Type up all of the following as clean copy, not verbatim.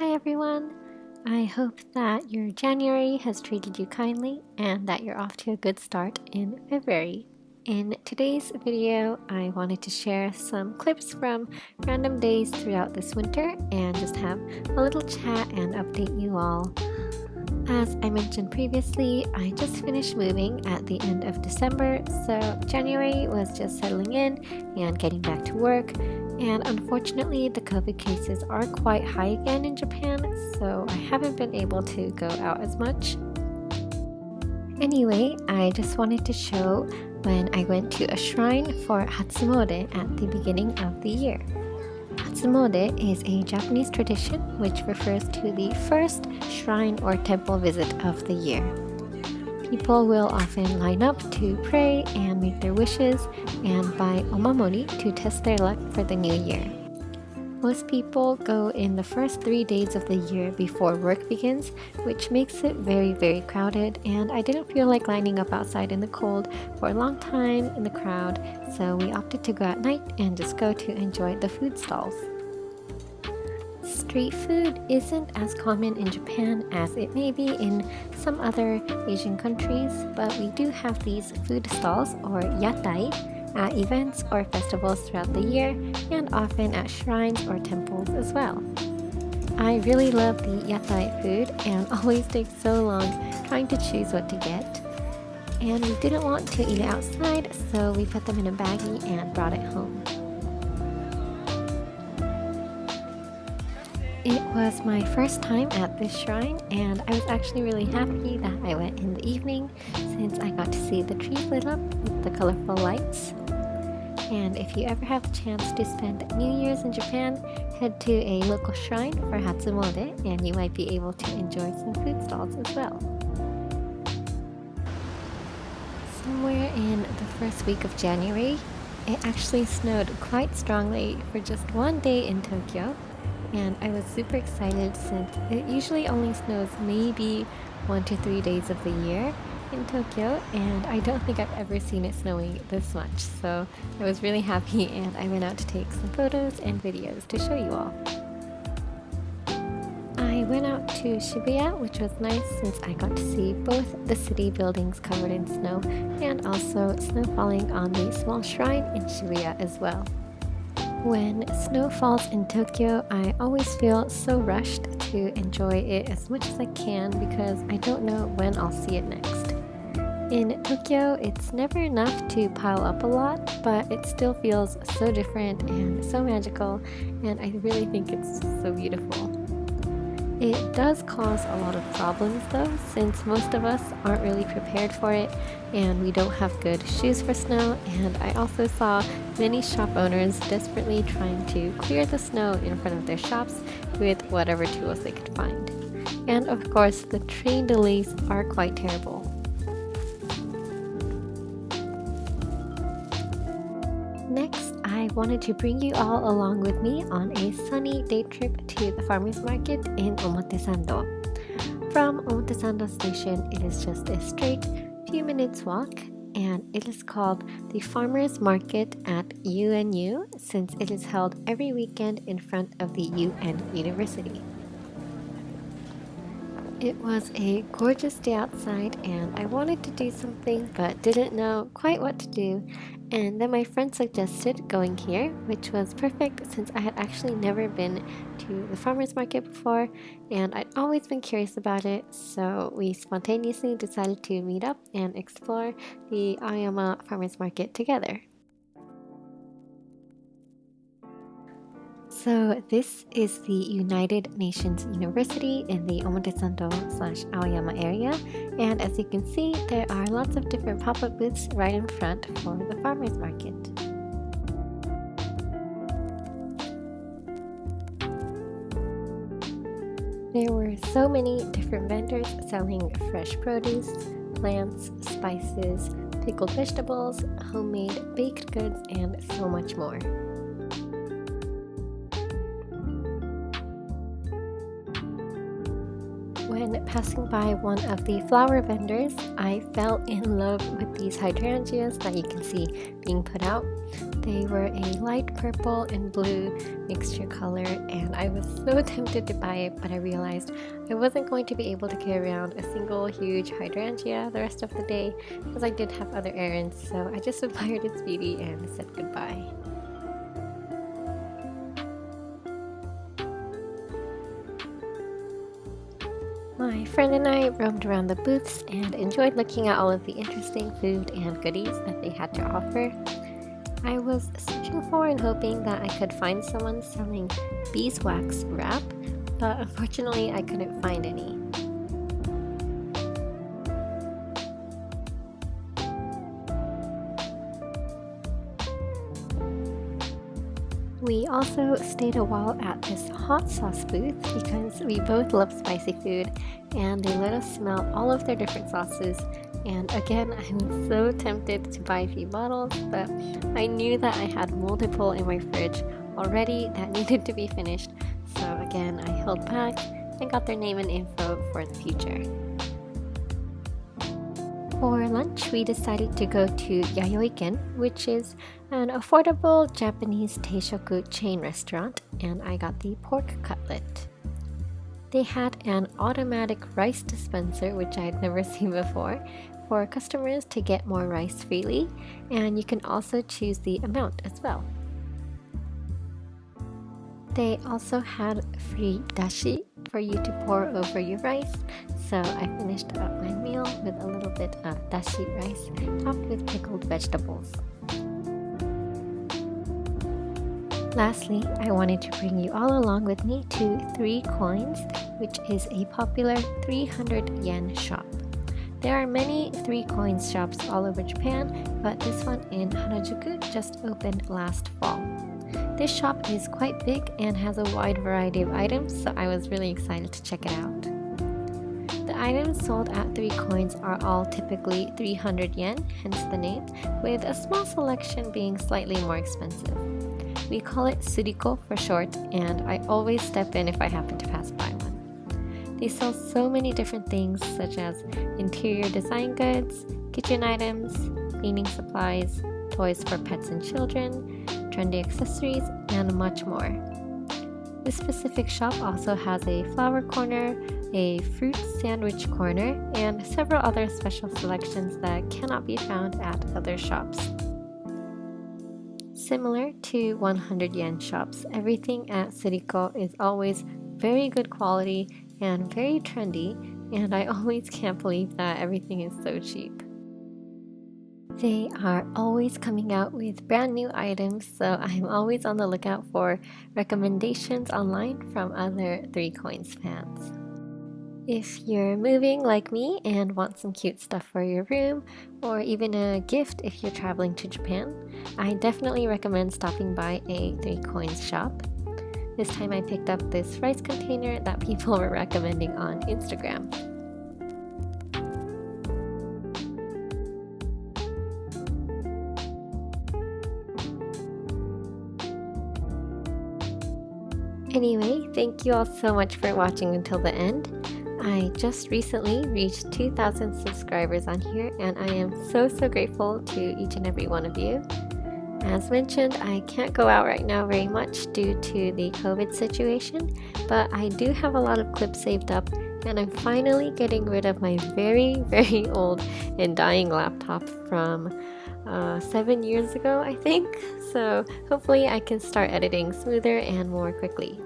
Hi everyone! I hope that your January has treated you kindly and that you're off to a good start in February. In today's video, I wanted to share some clips from random days throughout this winter and just have a little chat and update you all. As I mentioned previously, I just finished moving at the end of December, so January was just settling in and getting back to work. And unfortunately, the COVID cases are quite high again in Japan, so I haven't been able to go out as much. Anyway, I just wanted to show when I went to a shrine for hatsumode at the beginning of the year. Hatsumode is a Japanese tradition which refers to the first shrine or temple visit of the year. People will often line up to pray and make their wishes and buy omamori to test their luck for the new year. Most people go in the first 3 days of the year before work begins, which makes it very crowded, and I didn't feel like lining up outside in the cold for a long time in the crowd, so we opted to go at night and just go to enjoy the food stalls. Street food isn't as common in Japan as it may be in some other Asian countries, but we do have these food stalls or yatai at events or festivals throughout the year and often at shrines or temples as well. I really love the yatai food and always takes so long trying to choose what to get. And we didn't want to eat it outside, so we put them in a baggie and brought it home. It was my first time at this shrine, and I was actually really happy that I went in the evening since I got to see the trees lit up with the colorful lights. And if you ever have the chance to spend New Year's in Japan, head to a local shrine for hatsumode and you might be able to enjoy some food stalls as well. Somewhere in the first week of January, it actually snowed quite strongly for just one day in Tokyo. And I was super excited since it usually only snows maybe 1 to 3 days of the year in Tokyo, and I don't think I've ever seen it snowing this much, so I was really happy and I went out to take some photos and videos to show you all. I went out to Shibuya, which was nice since I got to see both the city buildings covered in snow and also snow falling on the small shrine in Shibuya as well. When snow falls in Tokyo, I always feel so rushed to enjoy it as much as I can because I don't know when I'll see it next. In Tokyo, it's never enough to pile up a lot, but it still feels so different and so magical, and I really think it's so beautiful. It does cause a lot of problems though, since most of us aren't really prepared for it and we don't have good shoes for snow, and I also saw many shop owners desperately trying to clear the snow in front of their shops with whatever tools they could find. And of course, the train delays are quite terrible. Next, I wanted to bring you all along with me on a sunny day trip to the farmers market in Omotesando. From Omotesando station, it is just a straight few minutes walk, and it is called the Farmers Market at UNU since it is held every weekend in front of the UN University. It was a gorgeous day outside and I wanted to do something but didn't know quite what to do, and then my friend suggested going here, which was perfect since I had actually never been to the farmers market before and I'd always been curious about it, so we spontaneously decided to meet up and explore the Aoyama farmers market together. So this is the United Nations University in the Omotesando/Aoyama area, and as you can see, there are lots of different pop-up booths right in front for the farmers market. There were so many different vendors selling fresh produce, plants, spices, pickled vegetables, homemade baked goods, and so much more. When passing by one of the flower vendors, I fell in love with these hydrangeas that you can see being put out. They were a light purple and blue mixture color, and I was so tempted to buy it, but I realized I wasn't going to be able to carry around a single huge hydrangea the rest of the day, as I did have other errands, so I just admired its beauty and said goodbye. My friend and I roamed around the booths and enjoyed looking at all of the interesting food and goodies that they had to offer. I was searching for and hoping that I could find someone selling beeswax wrap, but unfortunately I couldn't find any. We also stayed a while at this hot sauce booth because we both love spicy food, and they let us smell all of their different sauces. And again, I was so tempted to buy a few bottles, but I knew that I had multiple in my fridge already that needed to be finished. So again, I held back and got their name and info for the future. For lunch, we decided to go to Yayoi-ken, which is an affordable Japanese teishoku chain restaurant, and I got the pork cutlet. They had an automatic rice dispenser, which I'd never seen before, for customers to get more rice freely, and you can also choose the amount as well. They also had free dashi for you to pour over your rice, so I finished up my meal with a little bit of dashi rice topped with pickled vegetables. Lastly, I wanted to bring you all along with me to 3 Coins, which is a popular 300 yen shop. There are many 3 Coins shops all over Japan, but this one in Harajuku just opened last fall. This shop is quite big and has a wide variety of items, so I was really excited to check it out. The items sold at 3 Coins are all typically 300 yen, hence the name, with a small selection being slightly more expensive. We call it suriko for short, and I always step in if I happen to pass by one. They sell so many different things such as interior design goods, kitchen items, cleaning supplies, toys for pets and children, trendy accessories, and much more. This specific shop also has a flower corner, a fruit sandwich corner, and several other special selections that cannot be found at other shops. Similar to 100 yen shops, everything at Suriko is always very good quality and very trendy, and I always can't believe that everything is so cheap. They are always coming out with brand new items, so I'm always on the lookout for recommendations online from other 3 Coins fans. If you're moving like me and want some cute stuff for your room, or even a gift if you're traveling to Japan, I definitely recommend stopping by a 3 Coins shop. This time I picked up this rice container that people were recommending on Instagram. Anyway, thank you all so much for watching until the end. I just recently reached 2,000 subscribers on here, and I am so grateful to each and every one of you. As mentioned, I can't go out right now very much due to the COVID situation, but I do have a lot of clips saved up, and I'm finally getting rid of my very old and dying laptop from 7 years ago, I think. So hopefully I can start editing smoother and more quickly.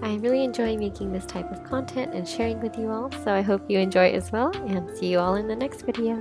I really enjoy making this type of content and sharing with you all, so I hope you enjoy it as well, and see you all in the next video.